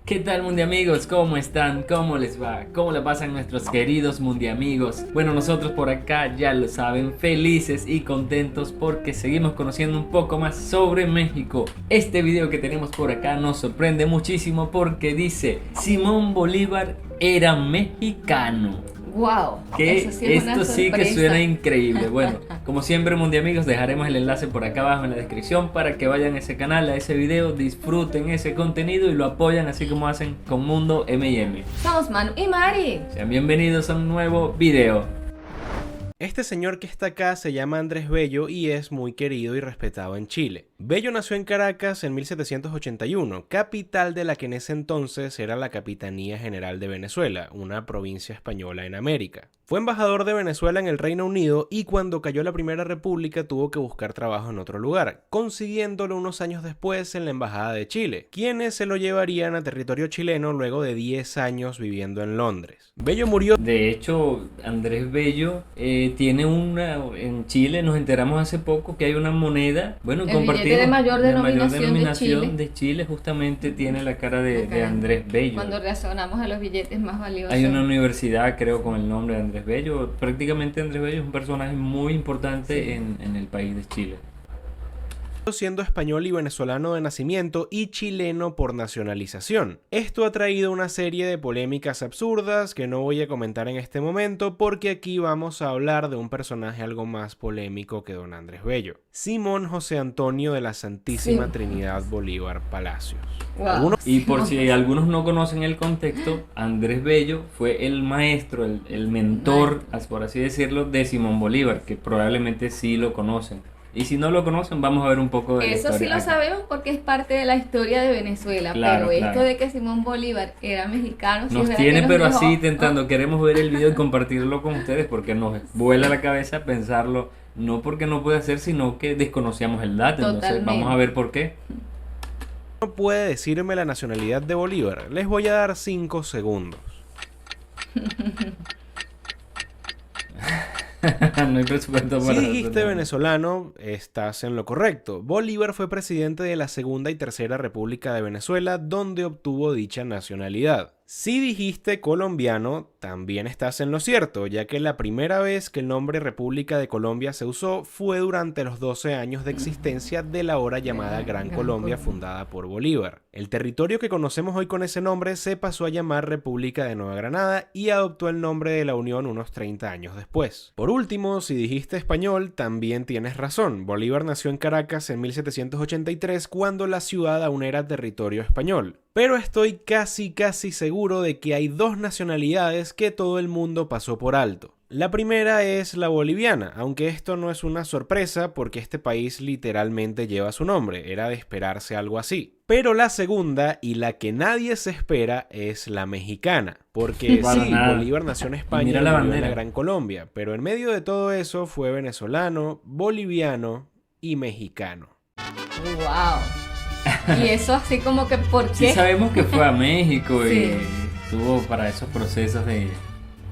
¿Qué tal, mundiamigos? ¿Cómo están? ¿Cómo les va? ¿Cómo la pasan nuestros queridos mundiamigos? Bueno, nosotros por acá ya lo saben, felices y contentos porque seguimos conociendo un poco más sobre México. Este video que tenemos por acá nos sorprende muchísimo porque dice: Simón Bolívar era mexicano. Wow, Que eso sí es una esto sí que sorpresa. suena increíble. Bueno, como siempre, mundiamigos, dejaremos el enlace por acá abajo en la descripción para que vayan a ese canal, a ese video, disfruten ese contenido y lo apoyan así como hacen con Mundo M&M. Somos Manu y Mari. Sean bienvenidos a un nuevo video. Este señor que está acá se llama Andrés Bello y es muy querido y respetado en Chile. Bello nació en Caracas en 1781, capital de la que en ese entonces era la Capitanía General de Venezuela, una provincia española en América. Fue embajador de Venezuela en el Reino Unido y cuando cayó la Primera República tuvo que buscar trabajo en otro lugar, consiguiéndolo unos años después en la Embajada de Chile, quienes se lo llevarían a territorio chileno luego de 10 años viviendo en Londres. Bello murió. De hecho, Andrés Bello tiene en Chile nos enteramos hace poco que hay una moneda, bueno, El compartimos, billete de mayor de denominación de Chile justamente tiene la cara de Andrés Bello. Cuando razonamos a los billetes más valiosos. Hay una universidad, creo, con el nombre de Andrés Bello. Prácticamente Andrés Bello es un personaje muy importante en el país de Chile. Siendo español y venezolano de nacimiento y chileno por nacionalización. Esto ha traído una serie de polémicas absurdas que no voy a comentar en este momento porque aquí vamos a hablar de un personaje algo más polémico que don Andrés Bello. Simón José Antonio de la Santísima Trinidad Bolívar Palacios. Wow. Y por si algunos no conocen el contexto, Andrés Bello fue el maestro, el mentor, por así decirlo, de Simón Bolívar, que probablemente sí lo conocen. Y si no lo conocen, vamos a ver un poco de la Eso historia sí lo acá. sabemos porque es parte de la historia de Venezuela. Claro, pero claro. Esto de que Simón Bolívar era mexicano, sí Nos es verdad tiene que pero nos así dejó, intentando, queremos ver el video y compartirlo con ustedes porque nos vuela la cabeza pensarlo, no porque no puede hacer, sino que desconocíamos el dato. Entonces Totalmente. vamos a ver por qué. ¿No puede decirme la nacionalidad de Bolívar? Les voy a dar 5 segundos. No hay presupuesto Si para dijiste eso. venezolano, estás en lo correcto. Bolívar fue presidente de la Segunda y Tercera República de Venezuela, donde obtuvo dicha nacionalidad. Si dijiste colombiano, también estás en lo cierto, ya que la primera vez que el nombre República de Colombia se usó fue durante los 12 años de existencia de la ahora llamada Gran Colombia, fundada por Bolívar. El territorio que conocemos hoy con ese nombre se pasó a llamar República de Nueva Granada y adoptó el nombre de la Unión unos 30 años después. Por último, si dijiste español, también tienes razón. Bolívar nació en Caracas en 1783 cuando la ciudad aún era territorio español. Pero estoy casi seguro de que hay dos nacionalidades que todo el mundo pasó por alto. La primera es la boliviana, aunque esto no es una sorpresa porque este país literalmente lleva su nombre, era de esperarse algo así. Pero la segunda, y la que nadie se espera, es la mexicana. Porque Para sí, nada. Bolívar nació en Y España mira y la murió en bandera. la Gran Colombia, pero en medio de todo eso fue venezolano, boliviano y mexicano. Wow. Y eso así como que ¿por Sí qué? sabemos que fue a México Sí. y estuvo para esos procesos de...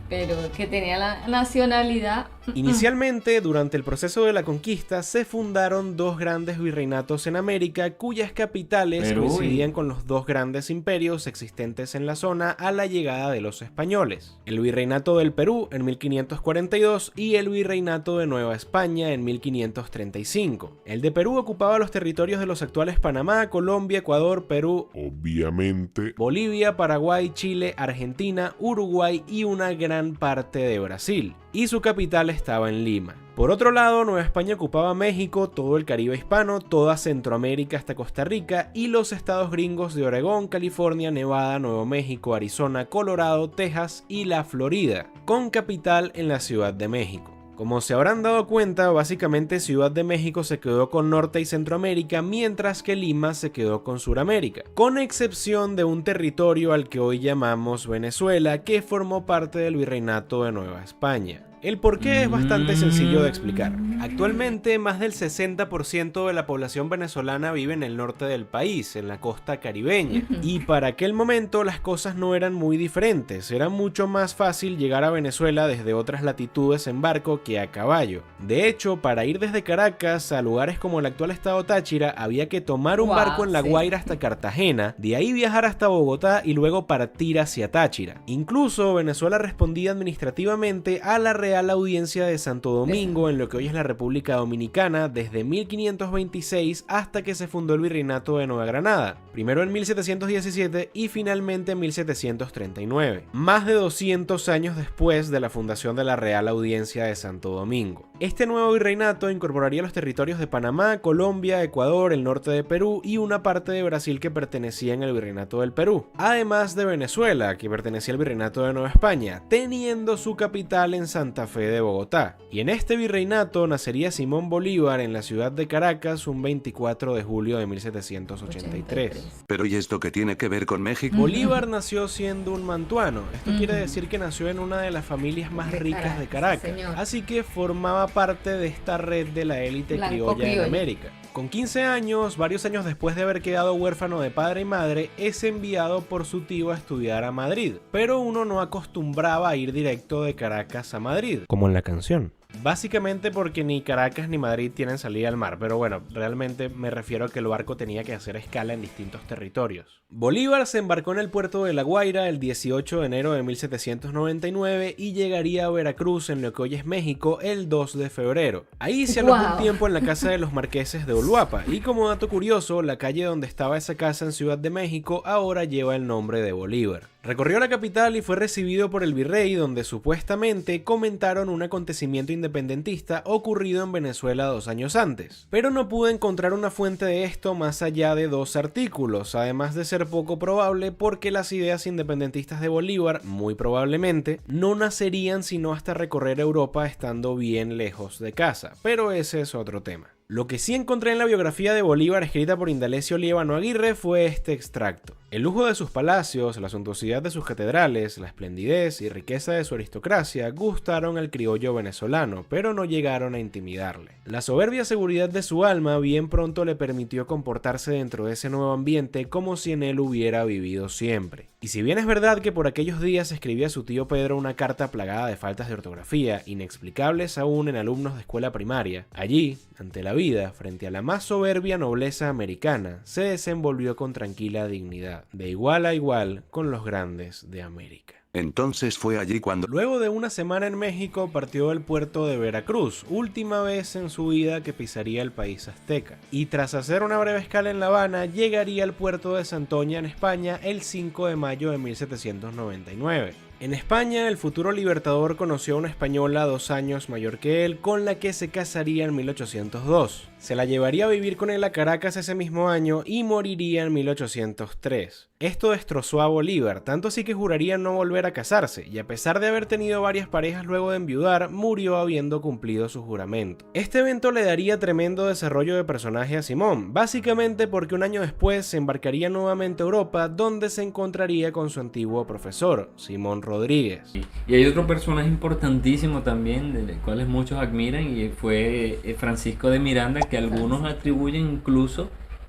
Pero que tenía la nacionalidad. Inicialmente, durante el proceso de la conquista, se fundaron dos grandes virreinatos en América, cuyas capitales Perú y- coincidían con los dos grandes imperios existentes en la zona a la llegada de los españoles. El virreinato del Perú en 1542 y el virreinato de Nueva España en 1535. El de Perú ocupaba los territorios de los actuales Panamá, Colombia, Ecuador, Perú, Obviamente, Bolivia, Paraguay, Chile, Argentina, Uruguay y una gran parte de Brasil, y su capital estaba en Lima. Por otro lado, Nueva España ocupaba México, todo el Caribe hispano, toda Centroamérica hasta Costa Rica y los estados gringos de Oregón, California, Nevada, Nuevo México, Arizona, Colorado, Texas y la Florida, con capital en la Ciudad de México. Como se habrán dado cuenta, básicamente Ciudad de México se quedó con Norte y Centroamérica, mientras que Lima se quedó con Suramérica, con excepción de un territorio al que hoy llamamos Venezuela, que formó parte del Virreinato de Nueva España. El porqué es bastante sencillo de explicar. Actualmente, más del 60% de la población venezolana vive en el norte del país, en la costa caribeña. Y para aquel momento las cosas no eran muy diferentes. Era mucho más fácil llegar a Venezuela desde otras latitudes en barco que a caballo. De hecho, para ir desde Caracas a lugares como el actual estado Táchira, había que tomar un barco en La Guaira hasta Cartagena, de ahí viajar hasta Bogotá y luego partir hacia Táchira. Incluso Venezuela respondía administrativamente a la Real Audiencia de Santo Domingo, en lo que hoy es la República Dominicana, desde 1526 hasta que se fundó el Virreinato de Nueva Granada, primero en 1717 y finalmente en 1739, más de 200 años después de la fundación de la Real Audiencia de Santo Domingo. Este nuevo virreinato incorporaría los territorios de Panamá, Colombia, Ecuador, el norte de Perú y una parte de Brasil que pertenecían al Virreinato del Perú, además de Venezuela, que pertenecía al Virreinato de Nueva España, teniendo su capital en Santa Fe de Bogotá. Y en este virreinato nacería Simón Bolívar en la ciudad de Caracas un 24 de julio de 1783. Pero ¿y esto qué tiene que ver con México? Bolívar nació siendo un mantuano. Esto quiere decir que nació en una de las familias más ricas de Caracas, así que formaba parte de esta red de la élite criolla en América. Con 15 años, varios años después de haber quedado huérfano de padre y madre, es enviado por su tío a estudiar a Madrid, pero uno no acostumbraba a ir directo de Caracas a Madrid, como en la canción. Básicamente porque ni Caracas ni Madrid tienen salida al mar, pero bueno, realmente me refiero a que el barco tenía que hacer escala en distintos territorios. Bolívar se embarcó en el puerto de La Guaira el 18 de enero de 1799 y llegaría a Veracruz, en lo que hoy es México, el 2 de febrero. Ahí se alojó un tiempo en la casa de los marqueses de Uluapa, y como dato curioso, la calle donde estaba esa casa en Ciudad de México ahora lleva el nombre de Bolívar. Recorrió la capital y fue recibido por el virrey, donde supuestamente comentaron un acontecimiento independentista ocurrido en Venezuela 2 años antes. Pero no pude encontrar una fuente de esto más allá de 2 artículos, además de ser poco probable porque las ideas independentistas de Bolívar, muy probablemente, no nacerían sino hasta recorrer Europa estando bien lejos de casa, pero ese es otro tema. Lo que sí encontré en la biografía de Bolívar escrita por Indalecio Liévano Aguirre fue este extracto. El lujo de sus palacios, la suntuosidad de sus catedrales, la esplendidez y riqueza de su aristocracia gustaron al criollo venezolano, pero no llegaron a intimidarle. La soberbia seguridad de su alma bien pronto le permitió comportarse dentro de ese nuevo ambiente como si en él hubiera vivido siempre. Y si bien es verdad que por aquellos días escribía a su tío Pedro una carta plagada de faltas de ortografía, inexplicables aún en alumnos de escuela primaria, allí, ante la vida, frente a la más soberbia nobleza americana, se desenvolvió con tranquila dignidad, de igual a igual con los grandes de América. Entonces fue allí cuando... Luego de una semana en México partió del puerto de Veracruz, última vez en su vida que pisaría el país azteca. Y tras hacer una breve escala en La Habana, llegaría al puerto de Santoña en España el 5 de mayo de 1799. En España, el futuro libertador conoció a una española 2 años mayor que él, con la que se casaría en 1802. Se la llevaría a vivir con él a Caracas ese mismo año y moriría en 1803. Esto destrozó a Bolívar, tanto así que juraría no volver a casarse, y a pesar de haber tenido varias parejas luego de enviudar, murió habiendo cumplido su juramento. Este evento le daría tremendo desarrollo de personaje a Simón, básicamente porque un año después se embarcaría nuevamente a Europa, donde se encontraría con su antiguo profesor, Simón Rodríguez. Y hay otro personaje importantísimo también, del cual muchos admiran, y fue Francisco de Miranda, que algunos atribuyen incluso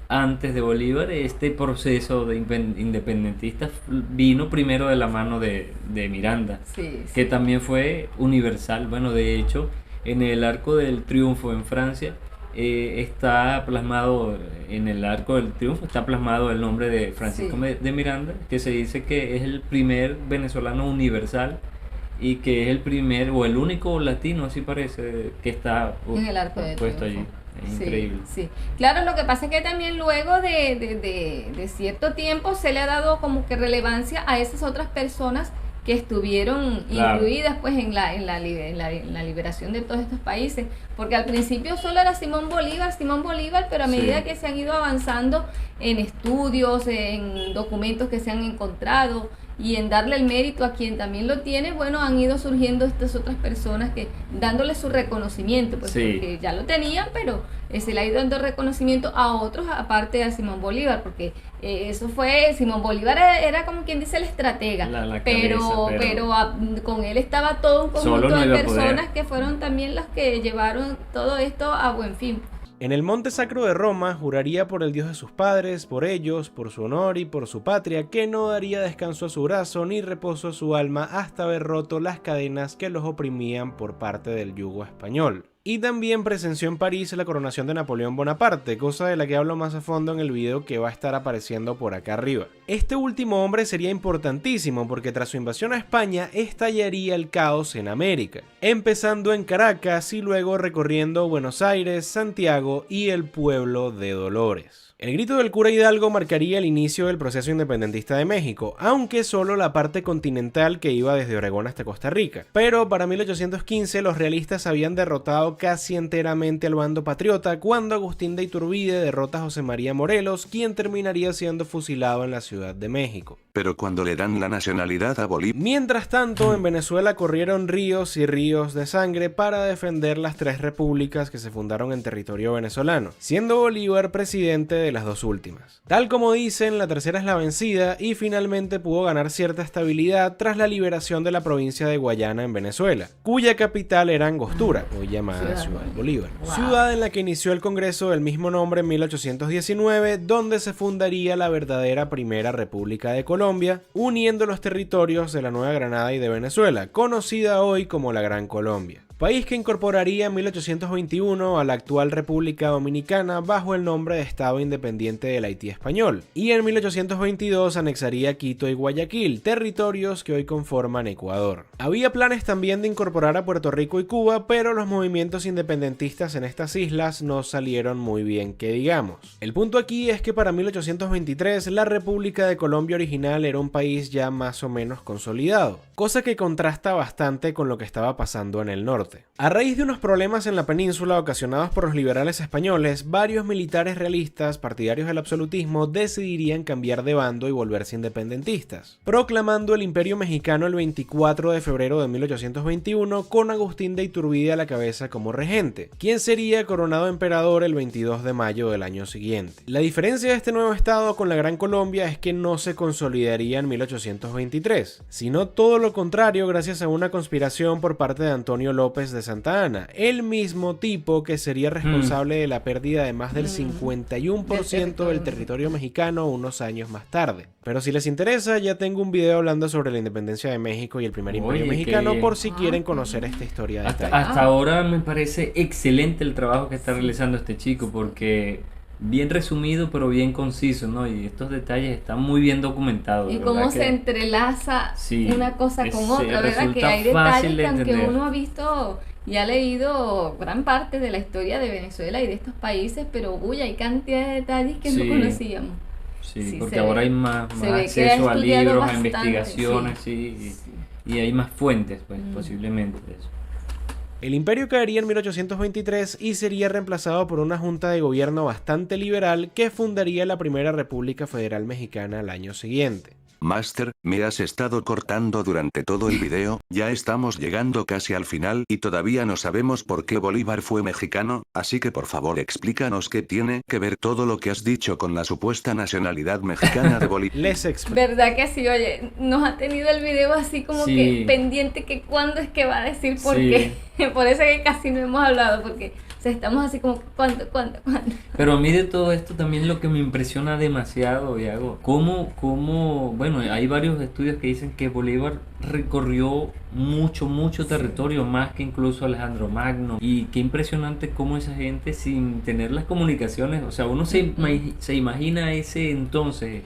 antes de Bolívar. Este proceso de independentista vino primero de la mano de Miranda, que también fue universal. Bueno, de hecho, en el Arco del Triunfo en Francia, está plasmado, en el Arco del Triunfo está plasmado el nombre de Francisco de Miranda, que se dice que es el primer venezolano universal y que es el primer o el único latino, así parece, que está en el Arco del puesto Triunfo. allí. Es increíble. Sí. Claro, lo que pasa es que también luego de cierto tiempo se le ha dado como que relevancia a esas otras personas que estuvieron incluidas pues en la liberación de todos estos países, porque al principio solo era Simón Bolívar, pero a medida que se han ido avanzando en estudios, en documentos que se han encontrado y en darle el mérito a quien también lo tiene, bueno, han ido surgiendo estas otras personas que dándole su reconocimiento, pues porque ya lo tenían, pero se le ha ido dando reconocimiento a otros aparte de a Simón Bolívar, porque eso fue, Simón Bolívar era como quien dice el estratega, La pero con él estaba todo un conjunto no de iba a poder. personas que fueron también las que llevaron todo esto a buen fin. En el Monte Sacro de Roma juraría por el Dios de sus padres, por ellos, por su honor y por su patria, que no daría descanso a su brazo ni reposo a su alma hasta haber roto las cadenas que los oprimían por parte del yugo español. Y también presenció en París la coronación de Napoleón Bonaparte, cosa de la que hablo más a fondo en el video que va a estar apareciendo por acá arriba. Este último hombre sería importantísimo porque tras su invasión a España estallaría el caos en América, empezando en Caracas y luego recorriendo Buenos Aires, Santiago y el pueblo de Dolores. El grito del cura Hidalgo marcaría el inicio del proceso independentista de México, aunque solo la parte continental que iba desde Oregón hasta Costa Rica. Pero para 1815 los realistas habían derrotado casi enteramente al bando patriota cuando Agustín de Iturbide derrota a José María Morelos, quien terminaría siendo fusilado en la Ciudad de México. Pero cuando le dan la nacionalidad a Bolívar... Mientras tanto, en Venezuela corrieron ríos y ríos de sangre para defender las tres repúblicas que se fundaron en territorio venezolano, siendo Bolívar presidente de las dos últimas. Tal como dicen, la tercera es la vencida y finalmente pudo ganar cierta estabilidad tras la liberación de la provincia de Guayana en Venezuela, cuya capital era Angostura, hoy llamada Ciudad Bolívar. Wow. Ciudad en la que inició el Congreso del mismo nombre en 1819, donde se fundaría la verdadera Primera República de Colombia, uniendo los territorios de la Nueva Granada y de Venezuela, conocida hoy como la Gran Colombia. País que incorporaría en 1821 a la actual República Dominicana bajo el nombre de Estado Independiente del Haití Español, y en 1822 anexaría Quito y Guayaquil, territorios que hoy conforman Ecuador. Había planes también de incorporar a Puerto Rico y Cuba, pero los movimientos independentistas en estas islas no salieron muy bien que digamos. El punto aquí es que para 1823 la República de Colombia original era un país ya más o menos consolidado, cosa que contrasta bastante con lo que estaba pasando en el norte. A raíz de unos problemas en la península ocasionados por los liberales españoles, varios militares realistas partidarios del absolutismo decidirían cambiar de bando y volverse independentistas, proclamando el Imperio Mexicano el 24 de febrero de 1821 con Agustín de Iturbide a la cabeza como regente, quien sería coronado emperador el 22 de mayo del año siguiente. La diferencia de este nuevo estado con la Gran Colombia es que no se consolidaría en 1823, sino todo lo contrario gracias a una conspiración por parte de Antonio López de Santa Anna, el mismo tipo que sería responsable de la pérdida de más del 51% del territorio mexicano unos años más tarde. Pero si les interesa, ya tengo un video hablando sobre la independencia de México y el primer imperio mexicano por si quieren conocer esta historia de hasta ahora me parece excelente el trabajo que está realizando este chico, porque bien resumido pero bien conciso, ¿no? Y estos detalles están muy bien documentados. Y cómo se entrelaza una cosa con otra, ¿verdad? Que hay detalles que aunque uno ha visto y ha leído gran parte de la historia de Venezuela y de estos países, pero hay cantidad de detalles que no conocíamos. Sí, porque ahora hay más acceso a libros, a investigaciones, y hay más fuentes, pues, posiblemente de eso. El imperio caería en 1823 y sería reemplazado por una junta de gobierno bastante liberal que fundaría la Primera República Federal Mexicana al año siguiente. Master, me has estado cortando durante todo el video, ya estamos llegando casi al final y todavía no sabemos por qué Bolívar fue mexicano, así que por favor explícanos qué tiene que ver todo lo que has dicho con la supuesta nacionalidad mexicana de Bolívar. Les explico. ¿Verdad que sí? Oye, nos ha tenido el video así como que pendiente que cuándo es que va a decir por qué. Por eso que casi no hemos hablado, porque estamos así como ¿cuándo? Pero a mí de todo esto también lo que me impresiona demasiado, Iago, bueno, hay varios estudios que dicen que Bolívar recorrió mucho territorio, más que incluso Alejandro Magno, y qué impresionante cómo esa gente sin tener las comunicaciones, o sea, uno se imagina ese entonces,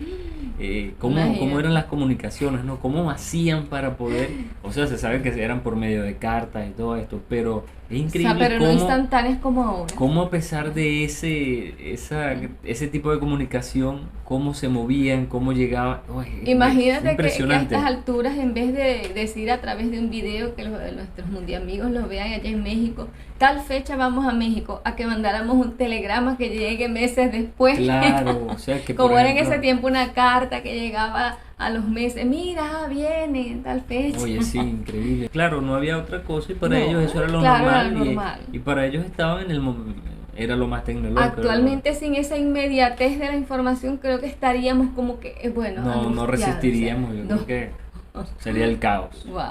cómo eran las comunicaciones, ¿no? Cómo hacían para poder, o sea, se sabe que eran por medio de cartas y todo esto, pero es increíble, pero no instantáneas como ahora. Cómo a pesar de ese tipo de comunicación, cómo se movían, cómo llegaban. Imagínate que a estas alturas, en vez de decir a través de un video que nuestros mundiamigos los vean allá en México, tal fecha vamos a México, a que mandáramos un telegrama que llegue meses después. Claro, o sea que como era en ese tiempo una carta que llegaba a los meses, mira, viene tal fecha. Oye, sí, increíble. Claro, no había otra cosa y para ellos eso era lo normal. Y para ellos estaban era lo más tecnológico. Actualmente sin esa inmediatez de la información creo que estaríamos como que, bueno, no angustiados, resistiríamos, yo no. creo que sería el caos. Wow.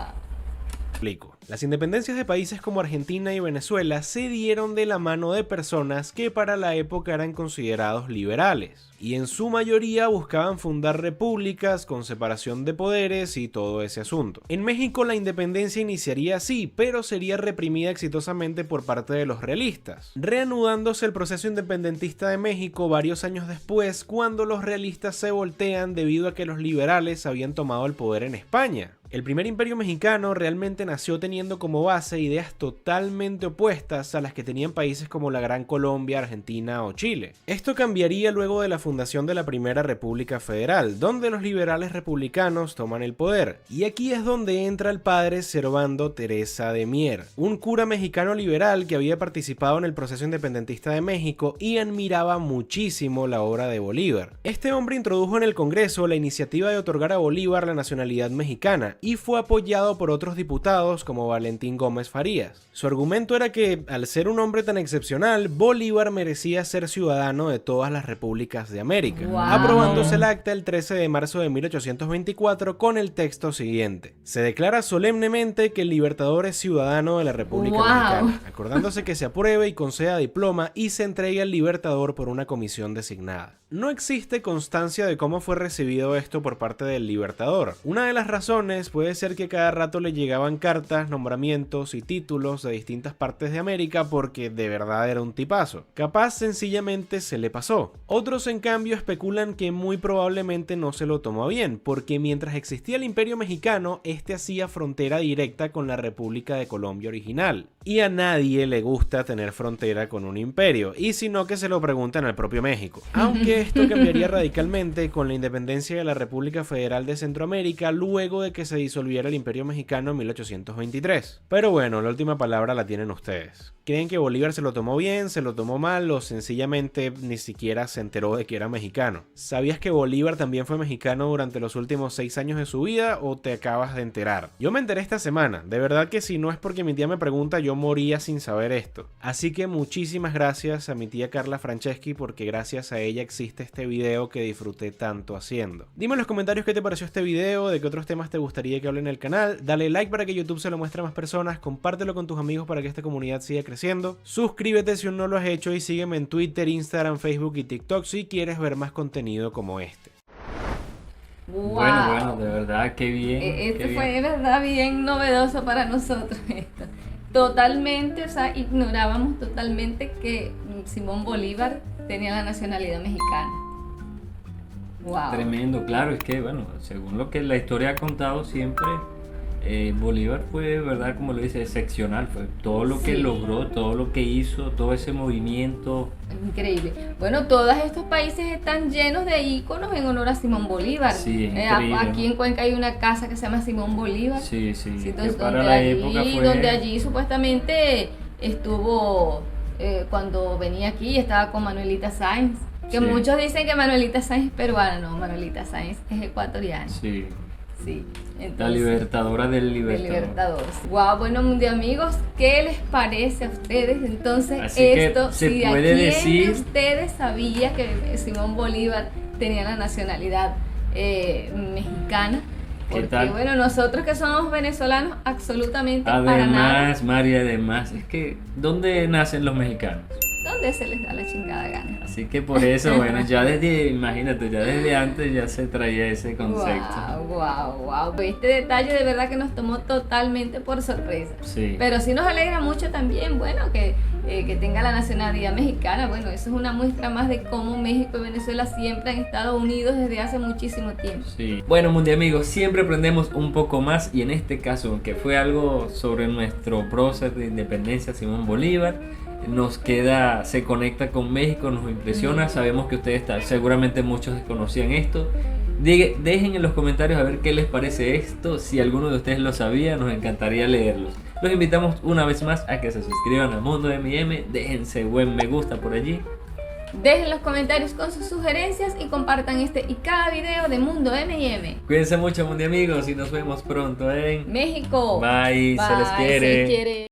Explico. Las independencias de países como Argentina y Venezuela se dieron de la mano de personas que para la época eran considerados liberales, y en su mayoría buscaban fundar repúblicas con separación de poderes y todo ese asunto. En México la independencia iniciaría así, pero sería reprimida exitosamente por parte de los realistas, reanudándose el proceso independentista de México varios años después, cuando los realistas se voltean debido a que los liberales habían tomado el poder en España. El primer imperio mexicano realmente nació teniendo como base ideas totalmente opuestas a las que tenían países como la Gran Colombia, Argentina o Chile. Esto cambiaría luego de la fundación de la Primera República Federal, donde los liberales republicanos toman el poder. Y aquí es donde entra el padre Servando Teresa de Mier, un cura mexicano liberal que había participado en el proceso independentista de México y admiraba muchísimo la obra de Bolívar. Este hombre introdujo en el Congreso la iniciativa de otorgar a Bolívar la nacionalidad mexicana, y fue apoyado por otros diputados como Valentín Gómez Farías. Su argumento era que, al ser un hombre tan excepcional, Bolívar merecía ser ciudadano de todas las repúblicas de América, Wow. aprobándose el acta el 13 de marzo de 1824 con el texto siguiente: se declara solemnemente que el Libertador es ciudadano de la República Wow. Mexicana, acordándose que se apruebe y conceda diploma y se entregue al Libertador por una comisión designada. No existe constancia de cómo fue recibido esto por parte del Libertador. Una de las razones puede ser que cada rato le llegaban cartas, nombramientos y títulos de distintas partes de América porque de verdad era un tipazo. Capaz sencillamente se le pasó. Otros en cambio especulan que muy probablemente no se lo tomó bien, porque mientras existía el Imperio Mexicano, este hacía frontera directa con la República de Colombia original. Y a nadie le gusta tener frontera con un imperio, y si no que se lo pregunten al propio México. Aunque esto cambiaría radicalmente con la independencia de la República Federal de Centroamérica luego de que se disolviera el Imperio Mexicano en 1823. Pero bueno, la última palabra la tienen ustedes. ¿Creen que Bolívar se lo tomó bien, se lo tomó mal o sencillamente ni siquiera se enteró de que era mexicano? ¿Sabías que Bolívar también fue mexicano durante los últimos 6 años de su vida o te acabas de enterar? Yo me enteré esta semana, de verdad que si no es porque mi tía me pregunta, yo moría sin saber esto. Así que muchísimas gracias a mi tía Carla Franceschi, porque gracias a ella existe este video que disfruté tanto haciendo. Dime en los comentarios qué te pareció este video, de qué otros temas te gustaría que hable en el canal, dale like para que YouTube se lo muestre a más personas, compártelo con tus amigos para que esta comunidad siga creciendo, suscríbete si aún no lo has hecho y sígueme en Twitter, Instagram, Facebook y TikTok si quieres ver más contenido como este. Wow. Bueno, de verdad, qué bien. Este qué fue bien. de verdad bien novedoso para nosotros esto. Totalmente, o sea, ignorábamos totalmente que Simón Bolívar tenía la nacionalidad mexicana. Wow. Tremendo, claro, es que bueno, según lo que la historia ha contado siempre, Bolívar fue, verdad, como lo dice, excepcional, fue todo lo que Sí. logró, todo lo que hizo, todo ese movimiento. Increíble. Bueno, todos estos países están llenos de íconos en honor a Simón Bolívar. Sí, es increíble, Aquí ¿no? en Cuenca hay una casa que se llama Simón Bolívar. Sí, Sí, que entonces, para la época fue... donde allí supuestamente estuvo cuando venía aquí, estaba con Manuelita Sáenz. Que Sí. muchos dicen que Manuelita Sáenz es peruana, no, Manuelita Sáenz es ecuatoriana. Sí, Sí, la entonces, libertadora del el Libertador. Libertador. Wow, bueno, mundial amigos, ¿qué les parece a ustedes? Entonces, Así que esto, se si puede ¿a quién de decir- ustedes sabía que Simón Bolívar tenía la nacionalidad mexicana? ¿Qué Porque tal? bueno, nosotros que somos venezolanos, absolutamente para nada. Además, María, además, es que ¿dónde nacen los mexicanos? ¿Dónde se les da la chingada gana? Así que por eso, bueno, ya desde, imagínate, ya desde antes ya se traía ese concepto. Wow. Este detalle de verdad que nos tomó totalmente por sorpresa. Sí. Pero sí nos alegra mucho también, bueno, que tenga la nacionalidad mexicana. Bueno, eso es una muestra más de cómo México y Venezuela siempre han estado unidos desde hace muchísimo tiempo. Sí. Bueno, mundial amigos, siempre aprendemos un poco más y en este caso, que fue algo sobre nuestro prócer de independencia, Simón Bolívar, nos queda, se conecta con México, nos impresiona. Sabemos que ustedes seguramente muchos desconocían esto. Dejen en los comentarios a ver qué les parece esto. Si alguno de ustedes lo sabía, nos encantaría leerlos. Los invitamos una vez más a que se suscriban a Mundo M&M, déjense buen me gusta por allí. Dejen los comentarios con sus sugerencias y compartan este y cada video de Mundo M&M. Cuídense mucho, mundial amigos, y nos vemos pronto en México. Bye, se les Bye, quiere. se les quiere.